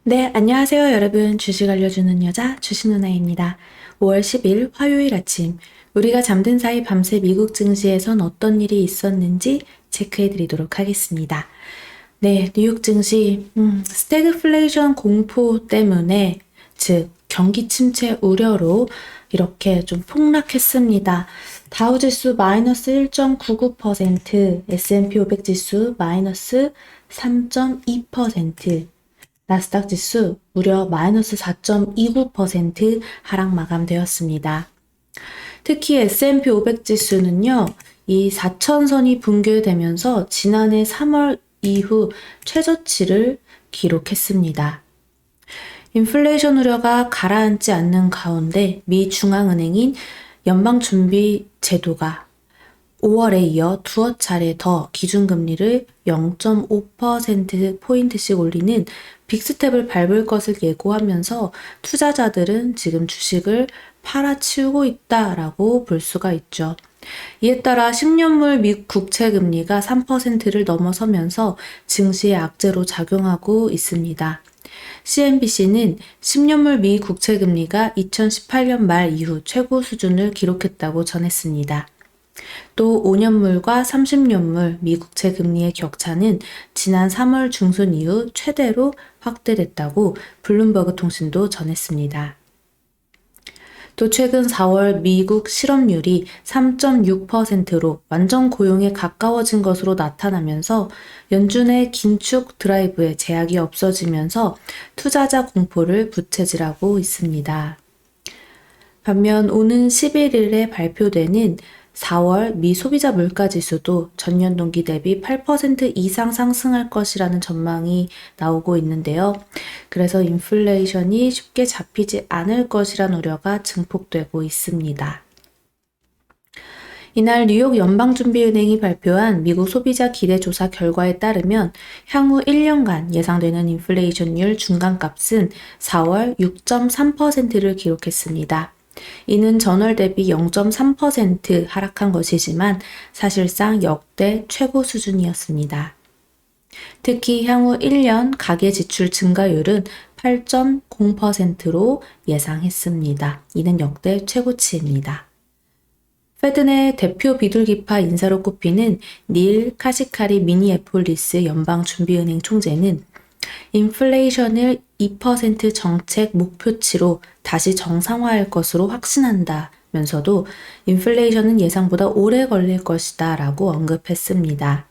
네, 안녕하세요, 여러분. 주식 알려주는 여자 주식 누나입니다. 5월 10일 화요일 아침, 우리가 잠든 사이 밤새 미국 증시에선 어떤 일이 있었는지 체크해 드리도록 하겠습니다. 네, 뉴욕 증시, 스태그플레이션 공포 때문에, 즉, 경기 침체 우려로 이렇게 좀 폭락했습니다. 다우지수 마이너스 1.99%, S&P 500 지수 마이너스 3.2%, 나스닥 지수 무려 마이너스 4.29% 하락 마감되었습니다. 특히 S&P 500 지수는요, 이 4천선이 붕괴되면서 지난해 3월 이후 최저치를 기록했습니다. 인플레이션 우려가 가라앉지 않는 가운데 미 중앙은행인 연방준비제도가 5월에 이어 두어 차례 더 기준금리를 0.5%포인트씩 올리는 빅스텝을 밟을 것을 예고하면서 투자자들은 지금 주식을 팔아치우고 있다라고 볼 수가 있죠. 이에 따라 10년물 미국 국채금리가 3%를 넘어서면서 증시에 악재로 작용하고 있습니다. CNBC는 10년물 미 국채금리가 2018년 말 이후 최고 수준을 기록했다고 전했습니다. 또 5년물과 30년물 미국채 금리의 격차는 지난 3월 중순 이후 최대로 확대됐다고 블룸버그 통신도 전했습니다. 또 최근 4월 미국 실업률이 3.6%로 완전 고용에 가까워진 것으로 나타나면서 연준의 긴축 드라이브에 제약이 없어지면서 투자자 공포를 부채질하고 있습니다. 반면 오는 11일에 발표되는 4월 미 소비자 물가지수도 전년 동기 대비 8% 이상 상승할 것이라는 전망이 나오고 있는데요. 그래서 인플레이션이 쉽게 잡히지 않을 것이란 우려가 증폭되고 있습니다. 이날 뉴욕 연방준비은행이 발표한 미국 소비자 기대조사 결과에 따르면 향후 1년간 예상되는 인플레이션율 중간값은 4월 6.3%를 기록했습니다. 이는 전월 대비 0.3% 하락한 것이지만 사실상 역대 최고 수준이었습니다. 특히 향후 1년 가계 지출 증가율은 8.0%로 예상했습니다. 이는 역대 최고치입니다. 페드 내 대표 비둘기파 인사로 꼽히는 닐 카시카리 미니애폴리스 연방준비은행 총재는 인플레이션을 2% 정책 목표치로 다시 정상화할 것으로 확신한다면서도 인플레이션은 예상보다 오래 걸릴 것이다 라고 언급했습니다.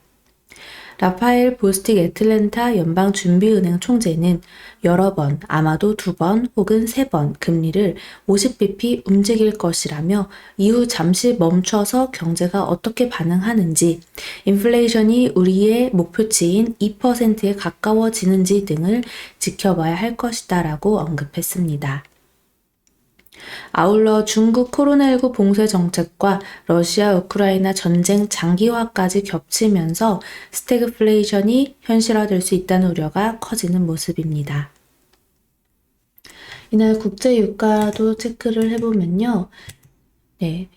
라파엘 보스틱 애틀랜타 연방준비은행 총재는 여러 번, 아마도 2번 혹은 3번 금리를 50bp 움직일 것이라며 이후 잠시 멈춰서 경제가 어떻게 반응하는지, 인플레이션이 우리의 목표치인 2%에 가까워지는지 등을 지켜봐야 할 것이다 라고 언급했습니다. 아울러 중국 코로나19 봉쇄 정책과 러시아 우크라이나 전쟁 장기화까지 겹치면서 스태그플레이션이 현실화될 수 있다는 우려가 커지는 모습입니다. 이날 국제 유가도 체크를 해보면요. 네.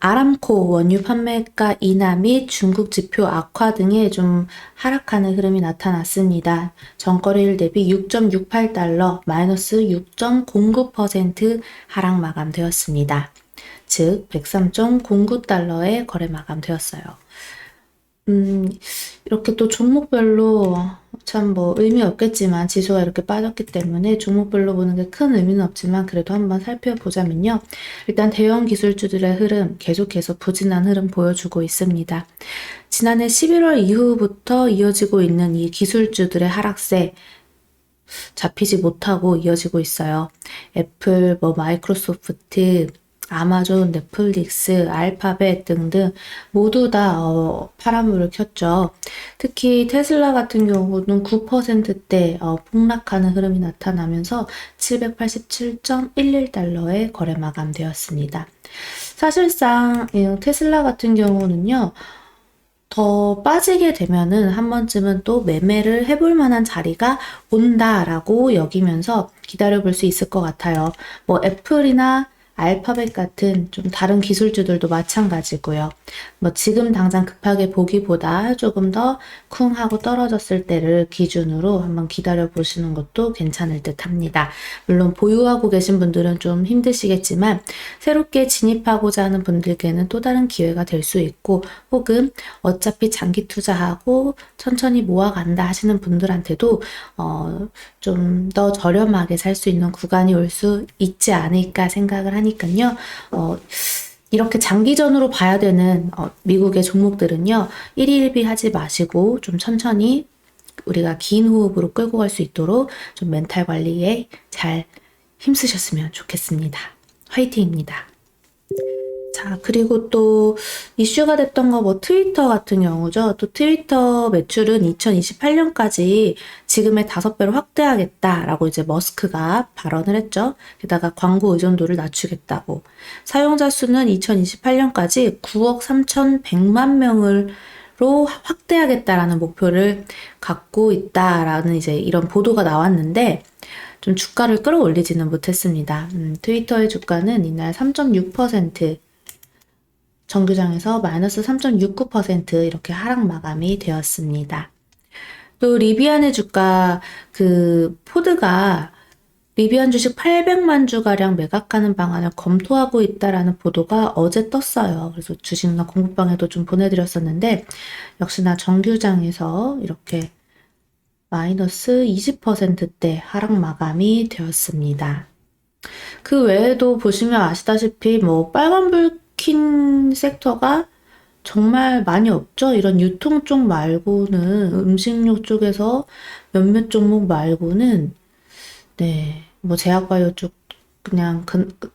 아람코 원유 판매가 인하 및 중국 지표 악화 등에 좀 하락하는 흐름이 나타났습니다. 전거래일 대비 6.68달러, 마이너스 6.09% 하락 마감되었습니다. 즉, 103.09달러에 거래 마감되었어요. 이렇게 또 종목별로 참 의미 없겠지만 지수가 이렇게 빠졌기 때문에 종목별로 보는 게 큰 의미는 없지만 그래도 한번 살펴보자면요. 일단 대형 기술주들의 흐름 계속해서 부진한 흐름 보여주고 있습니다. 지난해 11월 이후부터 이어지고 있는 이 기술주들의 하락세 잡히지 못하고 이어지고 있어요. 애플, 마이크로소프트, 아마존, 넷플릭스, 알파벳 등등 모두 다 파란불을 켰죠. 특히 테슬라 같은 경우는 9%대 폭락하는 흐름이 나타나면서 787.11달러에 거래 마감되었습니다. 사실상 테슬라 같은 경우는요. 더 빠지게 되면은 한 번쯤은 또 매매를 해볼 만한 자리가 온다라고 여기면서 기다려볼 수 있을 것 같아요. 애플이나 알파벳 같은 좀 다른 기술주들도 마찬가지고요. 뭐 지금 당장 급하게 보기보다 조금 더 쿵 하고 떨어졌을 때를 기준으로 한번 기다려 보시는 것도 괜찮을 듯 합니다. 물론 보유하고 계신 분들은 좀 힘드시겠지만 새롭게 진입하고자 하는 분들께는 또 다른 기회가 될 수 있고, 혹은 어차피 장기 투자하고 천천히 모아간다 하시는 분들한테도 좀 더 저렴하게 살 수 있는 구간이 올 수 있지 않을까 생각을 하니까요. 이렇게 장기전으로 봐야 되는 미국의 종목들은요, 1일 1비 하지 마시고 좀 천천히 우리가 긴 호흡으로 끌고 갈 수 있도록 좀 멘탈 관리에 잘 힘쓰셨으면 좋겠습니다. 화이팅입니다. 자, 그리고 또 이슈가 됐던 거 뭐 트위터 같은 경우죠. 또 트위터 매출은 2028년까지 지금의 5배로 확대하겠다라고 이제 머스크가 발언을 했죠. 게다가 광고 의존도를 낮추겠다고. 사용자 수는 2028년까지 9억 3,100만 명을 로 확대하겠다라는 목표를 갖고 있다라는 이제 이런 보도가 나왔는데 좀 주가를 끌어올리지는 못했습니다. 트위터의 주가는 이날 3.6% 정규장에서 마이너스 3.69% 이렇게 하락 마감이 되었습니다. 또 리비안의 주가 포드가 리비안 주식 800만 주가량 매각하는 방안을 검토하고 있다라는 보도가 어제 떴어요. 그래서 주식나 공부방에도 좀 보내드렸었는데 역시나 정규장에서 이렇게 마이너스 20%대 하락 마감이 되었습니다. 그 외에도 보시면 아시다시피 뭐 빨간불 킨 섹터가 정말 많이 없죠. 이런 유통 쪽 말고는, 음식료 쪽에서 몇몇 종목 말고는 네, 뭐 제약바이오 쪽 그냥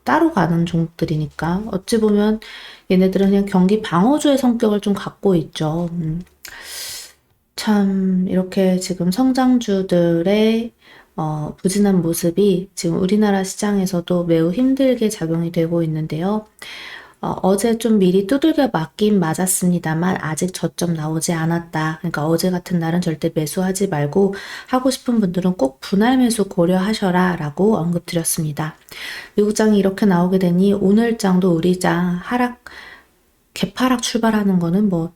따로 가는 종목들이니까 어찌 보면 얘네들은 그냥 경기 방어주의 성격을 좀 갖고 있죠. 참 이렇게 지금 성장주들의 부진한 모습이 지금 우리나라 시장에서도 매우 힘들게 작용이 되고 있는데요. 어제 좀 미리 두들겨 맞긴 맞았습니다만 아직 저점 나오지 않았다. 그러니까 어제 같은 날은 절대 매수하지 말고 하고 싶은 분들은 꼭 분할 매수 고려하셔라 라고 언급드렸습니다. 미국장이 이렇게 나오게 되니 오늘 장도 우리 장 개파락 출발하는 거는 뭐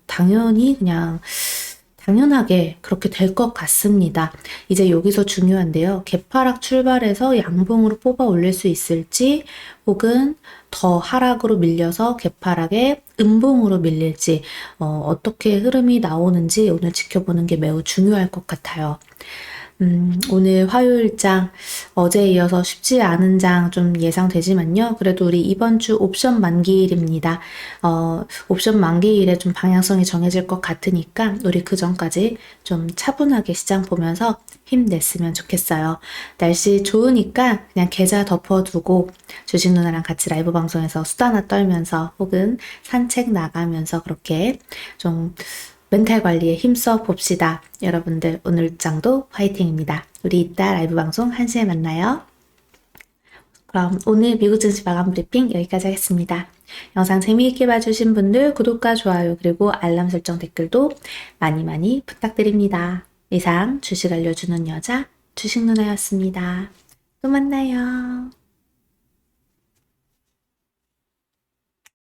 당연하게 그렇게 될 것 같습니다. 이제 여기서 중요한데요. 개파락 출발해서 양봉으로 뽑아 올릴 수 있을지, 혹은 더 하락으로 밀려서 개파락에 음봉으로 밀릴지, 어떻게 흐름이 나오는지 오늘 지켜보는 게 매우 중요할 것 같아요. 오늘 화요일장, 어제에 이어서 쉽지 않은 장 좀 예상되지만요. 그래도 우리 이번 주 옵션 만기일입니다. 옵션 만기일에 좀 방향성이 정해질 것 같으니까 우리 그 전까지 좀 차분하게 시장 보면서 힘냈으면 좋겠어요. 날씨 좋으니까 그냥 계좌 덮어두고 주식 누나랑 같이 라이브 방송에서 수다나 떨면서 혹은 산책 나가면서 그렇게 좀 멘탈 관리에 힘써 봅시다. 여러분들 오늘 장도 화이팅입니다. 우리 이따 라이브 방송 1시에 만나요. 그럼 오늘 미국 증시 마감 브리핑 여기까지 하겠습니다. 영상 재미있게 봐주신 분들 구독과 좋아요 그리고 알람 설정 댓글도 많이 많이 부탁드립니다. 이상 주식 알려주는 여자 주식 누나였습니다. 또 만나요.